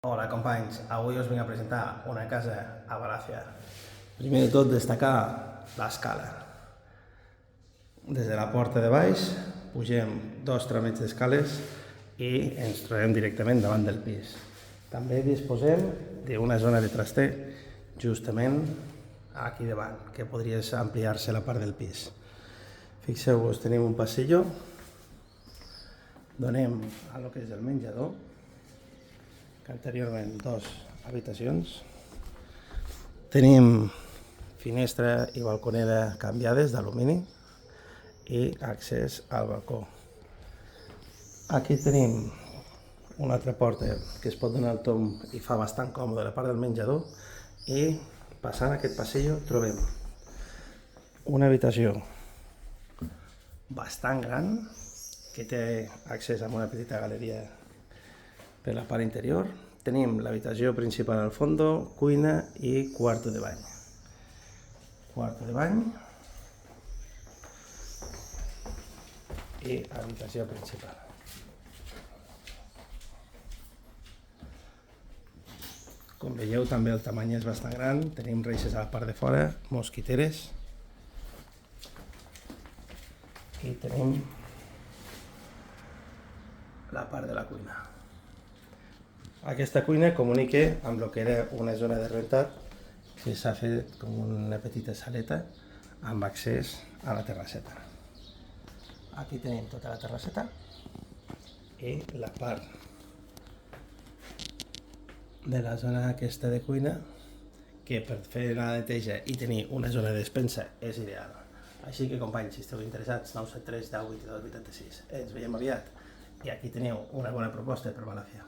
Hola companys, avui us vinc a presentar una casa a Balàfia. Primer de tot destacar l'escala. Des de la porta de baix pugem 2 tramets d'escales i ens trobem directament davant del pis. També disposem d'una zona de traster justament aquí davant, que podria ampliar-se la part del pis. Fixeu-vos, tenim un passillo, donem a lo que és el menjador, que anteriorment 2 habitacions. Tenim finestra i balconera canviades d'alumini i accés al balcó. Aquí tenim una altra porta que es pot donar el tomb i fa bastant còmode la part del menjador, i passant aquest passillo trobem una habitació bastant gran que té accés a una petita galeria per la part interior. Tenim l'habitació principal al fondo, cuina i quarto de bany. Quarto de bany i habitació principal. Com veieu, també el tamany és bastant gran. Tenim reixes a la part de fora, mosquiteres, i tenim la part de la cuina. Aquesta cuina comunica amb el que era una zona de rentat que s'ha fet com una petita saleta amb accés a la terrasseta. Aquí tenim tota la terrasseta i la part de la zona aquesta de cuina, que per fer la neteja i tenir una zona de despensa és ideal. Així que companys, si esteu interessats, 973 10 22 86. Ens veiem aviat i aquí teniu una bona proposta per Balàfia.